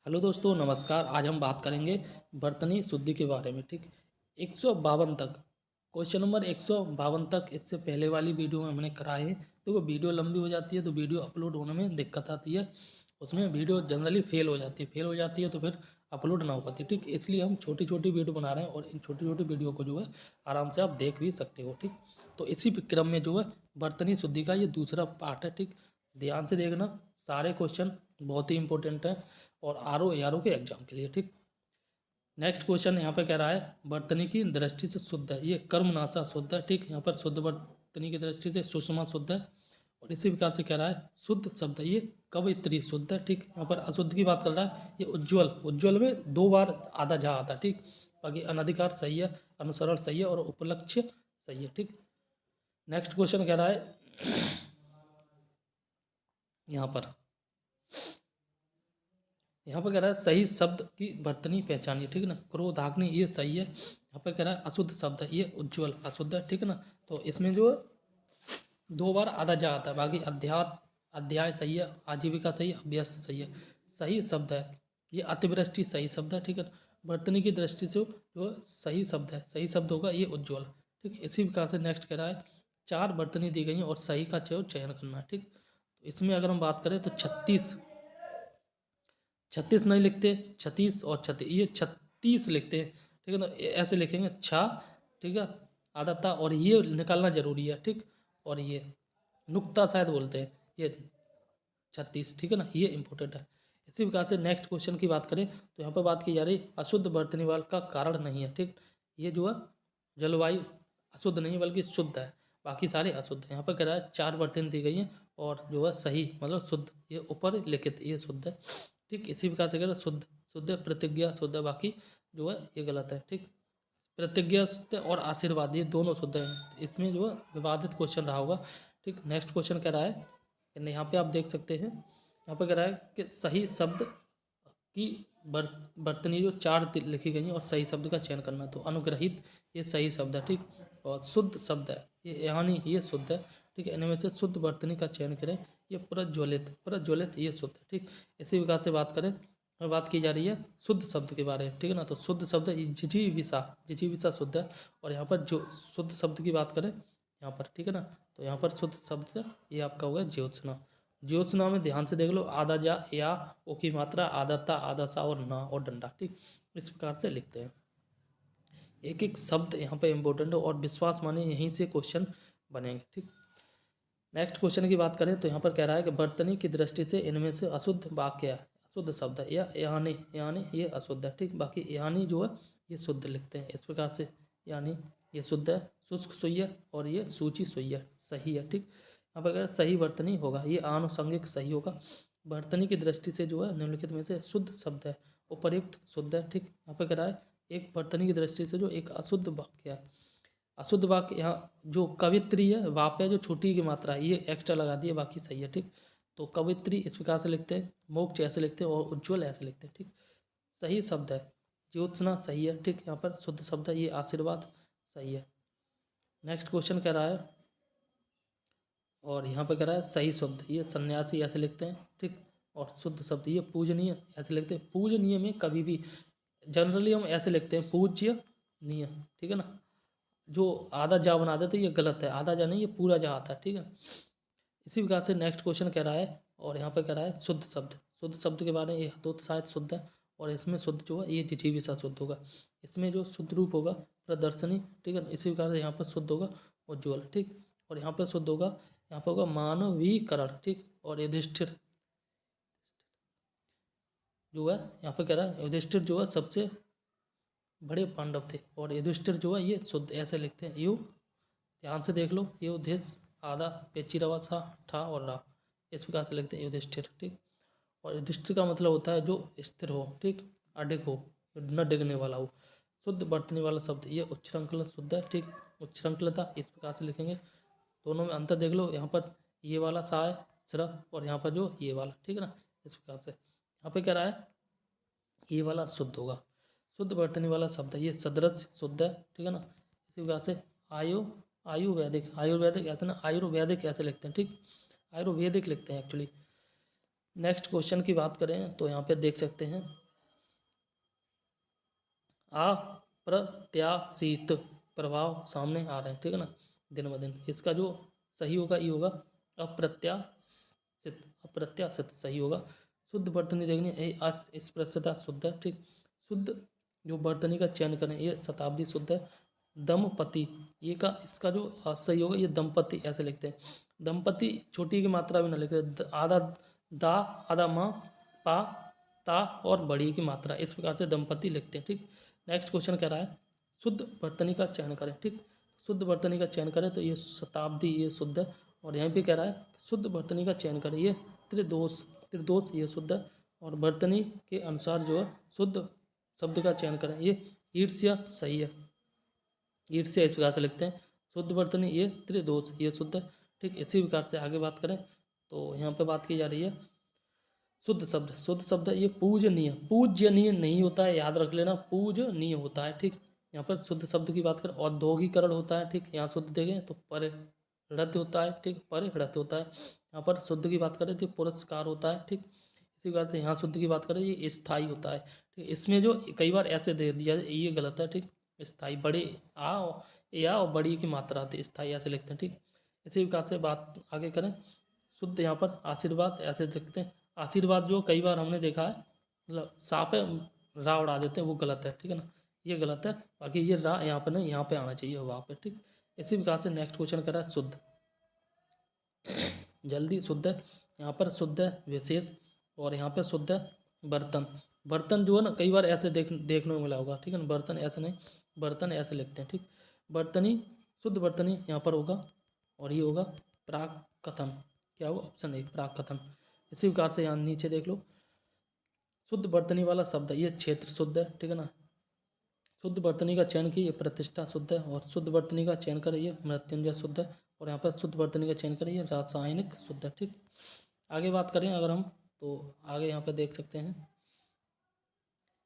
Hello दोस्तों, नमस्कार। आज हम बात करेंगे बर्तनी शुद्धि के बारे में। ठीक, 152 तक, क्वेश्चन नंबर 152 तक इससे पहले वाली वीडियो में हमने कराए हैं। तो वो वीडियो लंबी हो जाती है तो वीडियो अपलोड होने में दिक्कत आती है, उसमें वीडियो जनरली फेल हो जाती है तो फिर अपलोड ना हो पाती। ठीक, इसलिए हम छोटी छोटी वीडियो बना रहे हैं और इन छोटी छोटी वीडियो को जो है आराम से आप देख भी सकते हो। ठीक, तो इसी क्रम में जो है बर्तनी शुद्धि का ये दूसरा पार्ट है। ठीक, ध्यान से देखना, सारे क्वेश्चन बहुत ही इंपॉर्टेंट हैं और आर ओ के एग्जाम के लिए। ठीक, नेक्स्ट क्वेश्चन यहाँ पे कह रहा है बर्तनी की दृष्टि से शुद्ध है, ये कर्मनाशा शुद्ध है। ठीक, यहाँ पर शुद्ध बर्तनी की दृष्टि से सुषमा शुद्ध है। और इसी प्रकार से कह रहा है शुद्ध शब्द है, ये कवयित्री शुद्ध है। ठीक, यहाँ पर अशुद्ध की बात कर रहा है, ये उज्ज्वल, उज्ज्वल में 2 बार आधा जा आता है। ठीक, बाकी अनधिकार सही है, अनुसरण सही है और उपलक्ष्य सही है। ठीक, नेक्स्ट क्वेश्चन कह रहा है यहाँ पर कह रहा है सही शब्द की बर्तनी पहचानिए। ठीक है ना, क्रोधाग्नि ये सही है। यहाँ पे कह रहा है अशुद्ध शब्द है, ये उज्ज्वल अशुद्ध है। ठीक है ना, तो इसमें जो 2 बार आधा जा आता है। बाकी अध्याय सही है, आजीविका सही है, अभ्यस्त सही है। सही शब्द है ये अतिवृष्टि सही शब्द है। ठीक है, बर्तनी की दृष्टि से जो सही शब्द है, सही शब्द होगा ये उज्ज्वल। ठीक, इसी प्रकार से नेक्स्ट कह रहा है 4 बर्तनी दी गई हैं और सही का चयन करना है। ठीक, तो इसमें अगर हम बात करें तो 36 नहीं लिखते, 36 और 36, ये 36 लिखते हैं। ठीक है ना, ऐसे लिखेंगे छा। ठीक है, आदता और ये निकालना जरूरी है। ठीक, और ये नुक्ता शायद बोलते हैं, ये 36। ठीक है ना, ये इंपॉर्टेंट है। इसी प्रकार से नेक्स्ट क्वेश्चन की बात करें तो यहाँ पर बात की जा रही अशुद्ध बर्तनी वाल का कारण नहीं है। ठीक, ये जो है जलवायु अशुद्ध नहीं है बल्कि शुद्ध है, बाकी सारे अशुद्ध हैं। यहाँ पर कह रहा है 4 बर्तन दी गई हैं और जो है सही मतलब शुद्ध, ये ऊपर लिखित ये शुद्ध है। ठीक, इसी प्रकार से कह रहा है शुद्ध, शुद्ध है, प्रतिज्ञा शुद्ध है, बाकी जो है ये गलत है। ठीक, प्रतिज्ञा शुद्ध है और आशीर्वाद ये दोनों शुद्ध हैं। इसमें जो है विवादित क्वेश्चन रहा होगा। ठीक, नेक्स्ट क्वेश्चन कह रहा है, यहाँ पे आप देख सकते हैं, यहाँ पे कह रहा है कि सही शब्द की बर्तनी जो 4 लिखी गई हैं और सही शब्द का चयन करना। तो अनुग्रहित ये सही शब्द है। ठीक, और शुद्ध शब्द है ये यानी ये शुद्ध है। ठीक है, इनमें से शुद्ध बर्तनी का चयन करें, ये प्रज्वलित ये शुद्ध है। ठीक, इसी प्रकार से बात करें, बात की जा रही है शुद्ध शब्द के बारे में। ठीक है ना, तो शुद्ध शब्द है जिजीविषा शुद्ध है। और यहाँ पर जो शुद्ध शब्द की बात करें यहाँ पर, ठीक है ना, तो यहाँ पर शुद्ध शब्द ये आपका होगा ज्योत्सना। ज्योत्सना में ध्यान से देख लो, आधा जा या ओ की मात्रा आधा ता आधा सा और ना और डंडा। ठीक, इस प्रकार से लिखते हैं। एक एक शब्द यहाँ पे इम्पोर्टेंट है और विश्वास माने यहीं से क्वेश्चन बनेंगे। ठीक, नेक्स्ट क्वेश्चन की बात करें तो यहाँ पर कह रहा है कि बर्तनी की दृष्टि से इनमें से अशुद्ध वाक्य है, अशुद्ध शब्द है या यानी ये अशुद्ध है। ठीक, बाकी यानी जो है ये शुद्ध लिखते हैं इस प्रकार से, यानी ये शुद्ध है, शुष्क सुई है और ये सूची सुई है, सही है। ठीक, यहाँ पर अगर सही बर्तनी होगा ये आनुषंगिक सही होगा। बर्तनी की दृष्टि से जो है निम्नलिखित में से शुद्ध शब्द है, उपर्युक्त शुद्ध है। ठीक, यहाँ पर कह रहा है एक बर्तनी की दृष्टि से जो एक अशुद्ध वाक्य है, अशुद्ध वाक्य यहाँ जो कवित्री है वाप है जो छोटी की मात्रा है ये एक्स्ट्रा लगा दी है, बाकी सही है। ठीक, तो कवित्री इस प्रकार से लिखते हैं, मोक्ष ऐसे लिखते हैं और उज्ज्वल ऐसे लिखते हैं। ठीक, सही शब्द है ज्योत्सना सही है। ठीक, यहाँ पर शुद्ध शब्द है ये आशीर्वाद सही है। नेक्स्ट क्वेश्चन कह रहा है और यहाँ पर कह रहा है सही शब्द ये सन्यासी ऐसे लिखते हैं। ठीक, और शुद्ध शब्द ये पूजनीय ऐसे लिखते हैं। पूजनीय में कभी भी जनरली हम ऐसे लिखते हैं पूज्यनीय। ठीक है ना, जो आधा जा बना देते ये गलत है, आधा जा नहीं ये पूरा जा आता है। ठीक है, इसी प्रकार से नेक्स्ट क्वेश्चन कह रहा है और यहाँ पे कह रहा है शुद्ध शब्द के बारे में ये हतोत्साहित शुद्ध है और इसमें शुद्ध जो है ये जिजीविषा शुद्ध होगा। इसमें जो शुद्ध रूप होगा प्रदर्शनी। ठीक है, इसी प्रकार से यहाँ पर शुद्ध होगा उज्ज्वल। ठीक, और यहाँ पर शुद्ध होगा, यहाँ पर होगा मानवीकरण। ठीक, और युधिष्ठिर जो है यहाँ पे कह रहा है युधिष्ठिर जो है सबसे बड़े पांडव थे और युधिष्ठिर जो है ये शुद्ध ऐसे लिखते हैं। यू ध्यान से देख लो, युधिष आधा पेची रवा सा ठा और रा, इस प्रकार से लिखते हैं युधिष्ठिर। ठीक, और युधिष्ठिर का मतलब होता है जो स्थिर हो। ठीक, अडिग हो, न डिगने वाला हो। शुद्ध बरतने वाला शब्द ये उच्छृंखल शुद्ध है। ठीक, उच्छृंखलता इस प्रकार से लिखेंगे। दोनों में अंतर देख लो, यहाँ पर ये वाला सा है सिरा और यहाँ पर जो ये वाला। ठीक है ना, इस प्रकार से यहाँ पे क्या रहा है ये वाला शुद्ध होगा। शुद्ध बर्तनी वाला शब्द है ये सदृश शुद्ध है। ठीक है ना, इसी प्रकार से आयु आयुर्वेदिक ऐसे ना, आयुर्वेदिक ऐसे लिखते हैं। ठीक, आयुर्वेदिक लिखते हैं एक्चुअली। नेक्स्ट क्वेश्चन की बात करें तो यहाँ पे देख सकते हैं अप्रत्याशित प्रभाव सामने आ रहे हैं, ठीक है ना, दिन ब दिन। इसका जो सही होगा ये होगा अप्रत्याशित, अप्रत्याशित सही होगा। शुद्ध वर्तनी देखनी है, अस्पृश्यता शुद्ध है, ठीक। शुद्ध जो वर्तनी का चयन करें ये शताब्दी शुद्ध है। दंपति ये का इसका जो सही होगा ये दंपति ऐसे लिखते हैं। दंपति छोटी की मात्रा भी ना लिखते, आधा दा आधा माँ पा ता और बड़ी की मात्रा, इस प्रकार से दंपति लिखते हैं, ठीक। नेक्स्ट क्वेश्चन कह रहा है शुद्ध वर्तनी का चयन करें, ठीक। शुद्ध वर्तनी का चयन करें तो ये शताब्दी ये शुद्ध है। और यहाँ पे कह रहा है शुद्ध वर्तनी का चयन करें, ये त्रिदोष, त्रिदोष ये शुद्ध है। और वर्तनी के अनुसार जो है शुद्ध शब्द का चयन करें, ये ईर्ष्या सही है। ईर्ष्या इस प्रकार से लिखते हैं। शुद्ध वर्तनी ये त्रिदोष ये शुद्ध है, ठीक। इसी प्रकार से आगे बात करें तो यहाँ पे बात की जा रही है शुद्ध शब्द। शुद्ध शब्द ये पूजनीय, पूजनीय नहीं होता है, याद रख लेना, पूजनीय होता है, ठीक। यहाँ पर शुद्ध शब्द की बात करें औद्योगिकरण होता है, ठीक। यहाँ शुद्ध देखें तो परिहृद्य होता है, ठीक, परिहृद्य होता है। यहाँ पर शुद्ध की बात करें तो पुरस्कार होता है, ठीक। इसी प्रकार से यहाँ शुद्ध की बात करें ये स्थायी होता है, ठीक। इसमें जो कई बार ऐसे दे दिया ये गलत है, ठीक। स्थायी बड़े या और बड़ी की मात्रा आती है, स्थायी ऐसे लिखते हैं, ठीक। इसी प्रकार से बात आगे करें शुद्ध यहाँ पर आशीर्वाद ऐसे लिखते हैं। आशीर्वाद जो कई बार हमने देखा है मतलब सा पे रा उड़ा देते हैं, वो गलत है, ठीक है ना, ये गलत है। बाकी ये रा यहाँ पर नहीं, यहाँ पे आना चाहिए वहाँ पे, ठीक। इसी प्रकार से नेक्स्ट क्वेश्चन कर रहा है शुद्ध, जल्दी शुद्ध है यहाँ पर, शुद्ध है विशेष। और यहाँ पे शुद्ध है बर्तन। बर्तन जो है ना कई बार ऐसे देखने को मिला होगा, ठीक है ना, बर्तन ऐसे नहीं, बर्तन ऐसे लिखते हैं, ठीक। बर्तनी शुद्ध वर्तनी यहाँ पर होगा और ये होगा प्राक कथन, क्या होगा ऑप्शन ए प्राक कथन। इसी प्रकार से यहाँ नीचे देख लो शुद्ध वर्तनी वाला शब्द है ये क्षेत्र शुद्ध है, ठीक है ना। शुद्ध वर्तनी का चयन की ये प्रतिष्ठा शुद्ध है। और शुद्ध वर्तनी का चयन करें ये मृत्युंजय शुद्ध है। और यहाँ पर शुद्ध वर्तनी का चयन करें ये रासायनिक शुद्ध है, ठीक। आगे बात करें अगर हम तो आगे यहाँ पे देख सकते हैं,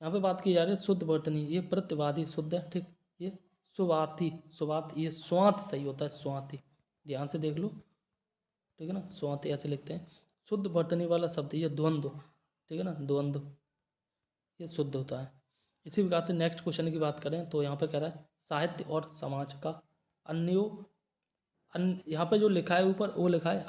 यहाँ पे बात की जा रही है शुद्ध वर्तनी ये प्रतिवादी शुद्ध है, ठीक। ये सुवार्थी, सुवार्थ ये स्वार्थ सही होता है, स्वार्थी, ध्यान से देख लो, ठीक है ना, स्वार्थी ऐसे लिखते हैं। शुद्ध वर्तनी वाला शब्द ये द्वंद्व, ठीक है ना, द्वंद्व ये शुद्ध होता है। इसी प्रकार से नेक्स्ट क्वेश्चन की बात करें तो यहाँ पे कह रहा है साहित्य और समाज का यहाँ पे जो लिखा है ऊपर वो लिखा है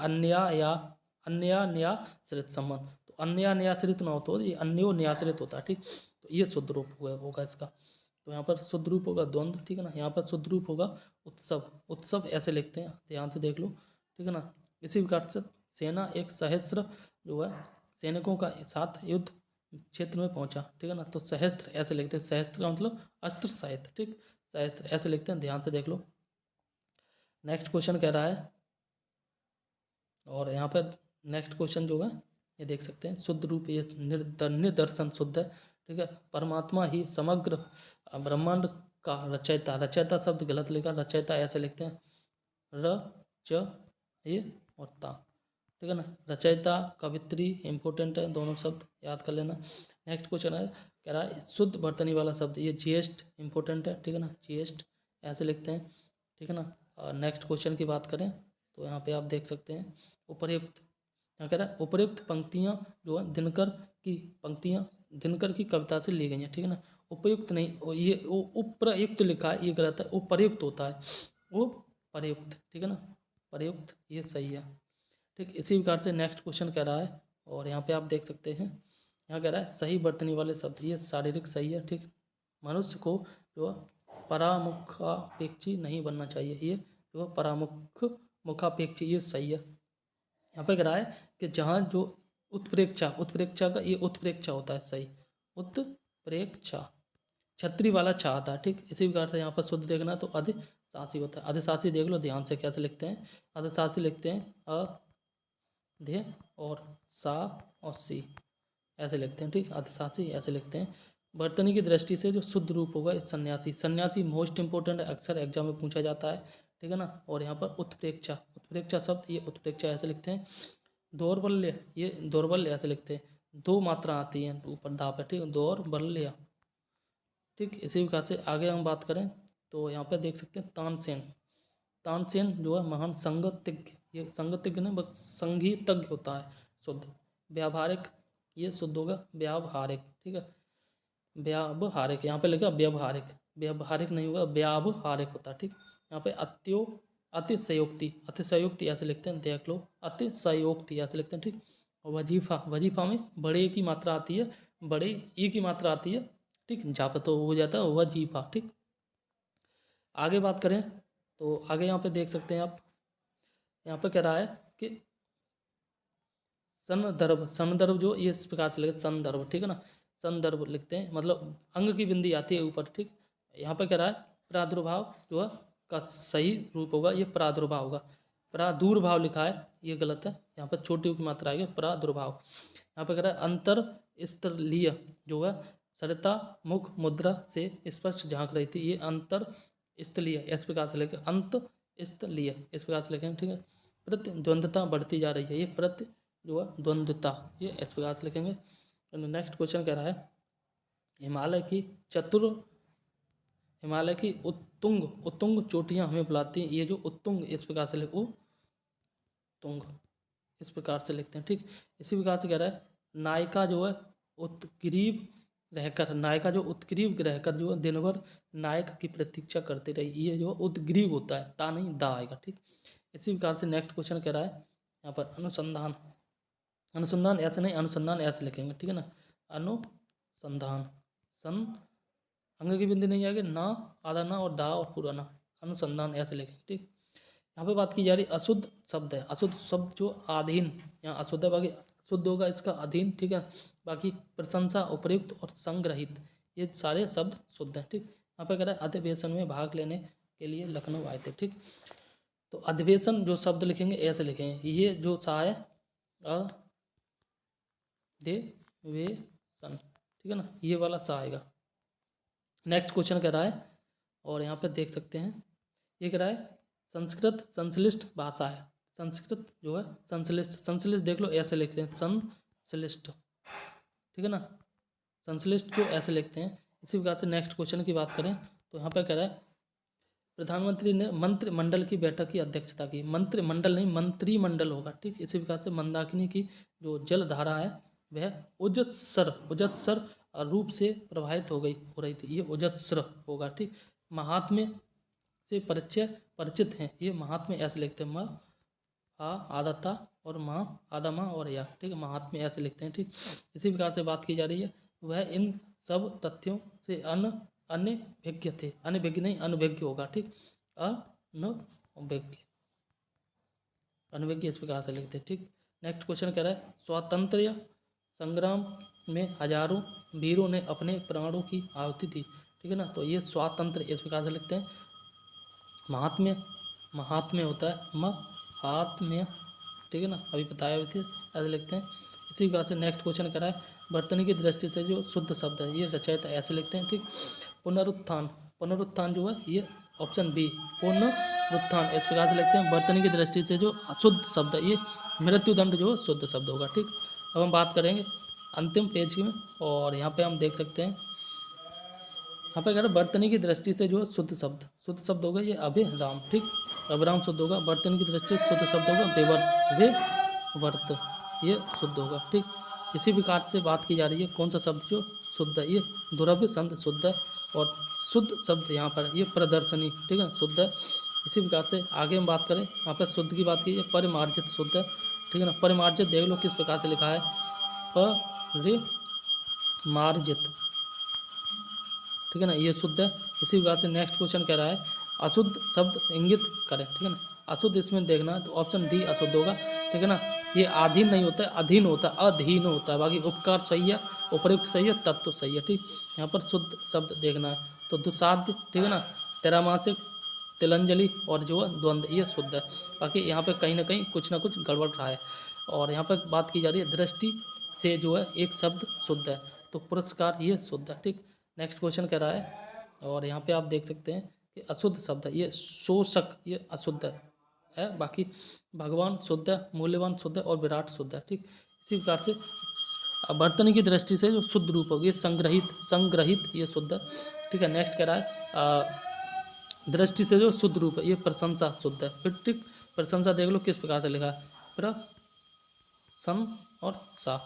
अन्यान्याश्रित संबंध, तो अन्यान्याश्रित ना हो तो ये अन्योन्याश्रित होता है, ठीक। तो ये शुद्ध रूप होगा इसका। तो यहाँ पर शुद्ध रूप होगा द्वंद्व, ठीक है ना। यहाँ पर शुद्ध रूप होगा उत्सव, उत्सव ऐसे लिखते हैं, ध्यान से देख लो, ठीक है ना। इसी प्रकार से सेना एक सहस्त्र जो है सैनिकों का साथ युद्ध क्षेत्र में पहुंचा, ठीक है ना, तो सहस्त्र ऐसे लिखते हैं, सहस्त्र का मतलब अस्त्र सहित, ठीक, सहस्त्र ऐसे लिखते हैं, ध्यान से देख लो। नेक्स्ट क्वेश्चन कह रहा है और यहाँ पर नेक्स्ट क्वेश्चन जो है ये देख सकते हैं शुद्ध रूप ये निदर्शन शुद्ध है, ठीक है। परमात्मा ही समग्र ब्रह्मांड का रचयिता, रचयिता शब्द गलत लिखा, रचयिता ऐसे लिखते हैं र च ये और ता, ठीक है ना। रचयिता कवित्री इंपॉर्टेंट है, दोनों शब्द याद कर लेना। नेक्स्ट क्वेश्चन है कह रहा है शुद्ध वर्तनी वाला शब्द ये जीएस्ट इंपॉर्टेंट है, ठीक है ना, जीएस्ट ऐसे लिखते हैं, ठीक है ना। नेक्स्ट क्वेश्चन की बात करें तो यहाँ पे आप देख सकते हैं उपर्युक्त, यहाँ कह रहा है उपर्युक्त पंक्तियाँ जो है दिनकर की पंक्तियाँ दिनकर की कविता से ली गई हैं, ठीक है ना। उपयुक्त नहीं, ये वो उप्रयुक्त लिखा है, ये गलत है, उपर्युक्त होता है, वो प्रयुक्त, ठीक है ना, प्रयुक्त ये सही है, ठीक। इसी प्रकार से नेक्स्ट क्वेश्चन कह रहा है और यहाँ पे आप देख सकते हैं यहाँ कह रहा है सही वर्तनी वाले शब्द ये शारीरिक सही है, ठीक। मनुष्य को जो परामुखापेक्षी नहीं बनना चाहिए, ये जो मुखापेक्षी ये सही है। यहाँ पे कह रहा है कि जहाँ जो उत्प्रेक्षा, उत्प्रेक्षा का ये उत्प्रेक्षा होता है सही, उत्प्रेक्षा छत्री वाला छा आता है, ठीक। इसी प्रकार से यहाँ पर शुद्ध देखना तो अधिशासी होता है, अधिशासी देख लो ध्यान से कैसे लिखते हैं, अधिशासी लिखते हैं अधे और सा और सी ऐसे लिखते हैं, ठीक, अधिशासी ऐसे लिखते हैं। वर्तनी की दृष्टि से जो शुद्ध रूप होगा इस सन्यासी, सन्यासी मोस्ट इंपोर्टेंट अक्सर एग्जाम में पूछा जाता है, ठीक है ना। और यहाँ पर उत्प्रेक्षा, उत्प्रेक्षा शब्द ये उत्प्रेक्षा ऐसे लिखते हैं। दौर्बल्य ये दौर्बल्य ऐसे लिखते हैं, दो मात्रा आती हैं ऊपर दा पे, ठीक, दौर्बल्य, ठीक। इसी प्रकार से आगे हम बात करें तो यहाँ पे देख सकते हैं तानसेन, तानसेन जो है महान संगीतज्ञ, ये संगीतज्ञ नहीं बस संगीतज्ञ होता है शुद्ध, व्यावहारिक, ये शुद्ध होगा व्यावहारिक, ठीक है। व्यावहारिक यहाँ पे लिखा व्यावहारिक, व्यावहारिक नहीं होगा, व्यावहारिक होता है, ठीक। यहाँ पे अतिशयोक्ति, अतिशयोक्ति ऐसे लिखते हैं, देख लो, अतिशयोक्ति ऐसे लिखते हैं, ठीक। और वजीफा, वजीफा में बड़े की मात्रा आती है, बड़े ई की मात्रा आती है, ठीक। जहाँ पे तो हो जाता है वजीफा, ठीक। आगे बात करें तो आगे यहाँ पे देख सकते हैं आप, यहाँ पे कह रहा है कि संदर्भ, संदर्भ जो ये इस प्रकार से लिखे संदर्भ, ठीक है ना। संदर्भ लिखते हैं, मतलब अंग की बिंदी आती है ऊपर, ठीक। यहाँ पे कह रहा है प्रादुर्भाव जो है का सही रूप होगा ये प्रादुर्भाव होगा, प्रादुर्भाव लिखा है ये गलत है, यहाँ पर छोटी की मात्रा आएगी प्रादुर्भाव। यहाँ पे कह रहा है अंतर स्थलीय जो है सरता मुख मुद्रा से स्पष्ट झांक रही थी, ये अंतर स्थलीय इस प्रकार से लिखे, अंत स्थलीय इस प्रकार से लिखेंगे, ठीक है। प्रतिद्वंद्वता बढ़ती जा रही है, ये प्रति जो है द्वंद्वता, ये इस प्रकार से लिखेंगे। नेक्स्ट क्वेश्चन कह रहा है हिमालय की हिमालय की उत्तुंग, उत्तुंग चोटियां हमें बुलाती हैं, ये जो उत्तुंग इस प्रकार से लिखो, तुंग इस प्रकार से लिखते हैं, ठीक। इसी प्रकार से कह रहा है नायिका जो है उत्ग्रीव रहकर, नायिका जो उत्ग्रीव रहकर जो है दिन भर नायक की प्रतीक्षा करती रही, ये जो उत्ग्रीव होता है, ता नहीं दा आएगा, ठीक। इसी प्रकार से नेक्स्ट क्वेश्चन कह रहा है यहाँ पर अनुसंधान, अनुसंधान ऐसे नहीं, अनुसंधान ऐसे लिखेंगे, ठीक है ना। अनुसंधान, सन अंग की बिंदी नहीं आएगी, ना आधा ना और दा और पूरा ना, अनुसंधान ऐसे लिखेंगे, ठीक। यहाँ पे बात की जा रही अशुद्ध शब्द है, अशुद्ध शब्द जो अधीन, यहाँ अशुद्ध है, बाकी शुद्ध होगा इसका अधीन, ठीक है। बाकी प्रशंसा, उपयुक्त और संग्रहित ये सारे शब्द शुद्ध हैं, ठीक। यहाँ पे कह रहा है अधिवेशन में भाग लेने के लिए लखनऊ आए थे, ठीक। तो अधिवेशन जो शब्द लिखेंगे ऐसे लिखेंगे, ये जो सा है अधिवेशन, ठीक है ना, ये वाला सा आएगा। नेक्स्ट क्वेश्चन कह रहा है, और यहाँ पे देख सकते हैं ये कह रहा है संस्कृत संश्लिष्ट भाषा है, संस्कृत जो है संश्लिष्ट, संश्लिष्ट देख लो ऐसे लिखते हैं संश्लिष्ट, ठीक है ना, संश्लिष्ट जो ऐसे लिखते हैं। इसी प्रकार से नेक्स्ट क्वेश्चन की बात करें तो यहाँ पे कह रहा है प्रधानमंत्री ने मंत्रिमंडल की बैठक की अध्यक्षता की, मंत्रिमंडल नहीं मंत्रिमंडल होगा, ठीक। इसी प्रकार से मंदाकिनी की जो जल धारा है वह उजस्र रूप से प्रवाहित हो रही थी, ये उजस्र होगा, ठीक। महात्म्य से परिचित हैं, ये महात्म्य ऐसे लिखते हैं, माँ आ आदता और माँ आदा माँ और या, ठीक है, महात्म्य ऐसे लिखते हैं, ठीक। इसी प्रकार से बात की जा रही है वह इन सब तथ्यों से अनभिज्ञ थे, अनभिज्ञ नहीं अनभिज्ञ होगा, ठीक, अनभिज्ञ, अनभिज्ञ इस प्रकार से लिखते हैं, ठीक। नेक्स्ट क्वेश्चन कह रहा है स्वातंत्र्य संग्राम में हजारों वीरों ने अपने प्राणों की आहुति दी, ठीक है ना। तो ये स्वातंत्र्य इस प्रकार से लिखते हैं, महात्म्य, महात्म्य होता है महात्म्य, ठीक है ना, अभी बताया हुई थी ऐसे लिखते हैं। इसी प्रकार से नेक्स्ट क्वेश्चन करा है वर्तनी की दृष्टि से जो शुद्ध शब्द है ये रचयिता ऐसे लिखते हैं, ठीक। पुनरुत्थान, पुनरुत्थान जो है ये ऑप्शन बी पुनरुत्थान इस प्रकार से लिखते हैं, वर्तनी की दृष्टि से जो अशुद्ध शब्द है ये मृत्युदंड जो शुद्ध शब्द होगा, ठीक। अब हम बात करेंगे अंतिम पेज में, और यहाँ पे हम देख सकते हैं यहाँ पे कह रहे वर्तनी की दृष्टि से जो शुद्ध शब्द होगा ये अभिराम, ठीक, अभिराम शुद्ध होगा। वर्तनी की दृष्टि से शुद्ध शब्द होगा विवर्त, ये शुद्ध होगा, ठीक। इसी प्रकार से बात की जा रही है कौन सा शब्द जो शुद्ध है, ये दुरभ्य संत शुद्ध है, और शुद्ध शब्द यहाँ पर ये प्रदर्शनी, ठीक है, शुद्ध है। इसी प्रकार से आगे हम बात करें यहाँ पर शुद्ध की बात की परिमार्जित शुद्ध है, ठीक है ना। परिमार्जित देख लो किस प्रकार से लिखा है, परिमार्जित, ठीक है ना, ये शुद्ध है। इसी प्रकार से नेक्स्ट क्वेश्चन कह रहा है अशुद्ध शब्द इंगित करें, ठीक है ना, अशुद्ध इसमें देखना तो ऑप्शन डी अशुद्ध होगा, ठीक है ना। ये अधीन नहीं होता है, अधीन होता है, अधीन होता है, बाकी उपकार सही है, उपयुक्त सही है, तत्व सही है, ठीक। यहाँ पर शुद्ध शब्द देखना है तो दुसाध्य, ठीक है ना, तेरामासिक, तिलंजलि और जो है द्वंद्व ये शुद्ध है, बाकी यहाँ पे कहीं ना कहीं कुछ ना कुछ गड़बड़ रहा है। और यहाँ पर बात की जा रही है दृष्टि से जो है एक शब्द शुद्ध है, तो पुरस्कार ये शुद्ध है, ठीक। नेक्स्ट क्वेश्चन कह रहा है, और यहाँ पे आप देख सकते हैं कि अशुद्ध शब्द है ये शोषक, ये अशुद्ध है, बाकी भगवान शुद्ध है, मूल्यवान शुद्ध है और विराट शुद्ध है, ठीक। इसी प्रकार से वर्तनी की दृष्टि से जो शुद्ध रूप होगी संग्रहित ये शुद्ध है, ठीक है। नेक्स्ट कह रहा है दृष्टि से जो शुद्ध रूप है ये प्रशंसा शुद्ध है, फिर ठीक। प्रशंसा देख लो किस प्रकार से लिखा है प्रशन और सा।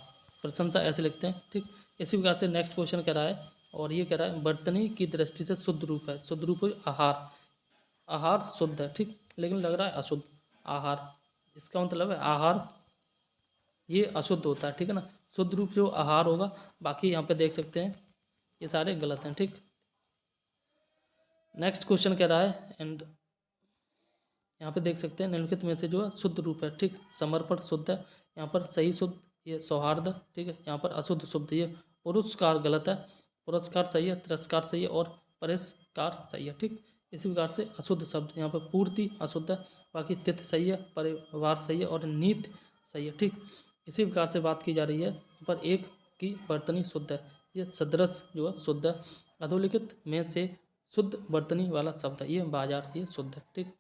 प्रशंसा ऐसे लिखते हैं, ठीक। इसी प्रकार से नेक्स्ट क्वेश्चन कह रहा है, और ये कह रहा है वर्तनी की दृष्टि से शुद्ध रूप है। शुद्ध रूप है आहार। आहार शुद्ध है, ठीक, लेकिन लग रहा है अशुद्ध। आहार, इसका मतलब है आहार ये अशुद्ध होता है, ठीक है ना। शुद्ध रूप जो आहार होगा, बाकी यहाँ पे देख सकते हैं ये सारे गलत हैं, ठीक। नेक्स्ट क्वेश्चन कह रहा है, एंड यहाँ पे देख सकते हैं निम्नलिखित में से जो है शुद्ध रूप है, ठीक। समर्पण शुद्ध है, यहाँ पर सही शुद्ध ये सौहार्द, ठीक है। यहाँ पर अशुद्ध शुद्ध ये पुरस्कार गलत है, पुरस्कार सही है, तिरस्कार सही है और परिष्कार सही है, ठीक। इसी प्रकार से अशुद्ध शब्द यहाँ पर पूर्ति अशुद्ध है, बाकी तिथि सही है, परिवार सही है और नीति सही है, ठीक। इसी प्रकार से बात की जा रही है पर एक की वर्तनी शुद्ध है, ये सदृश जो है शुद्ध है। अधोलिखित में से शुद्ध वर्तनी वाला शब्द है, ये बाजार, ये शुद्ध है, ठीक।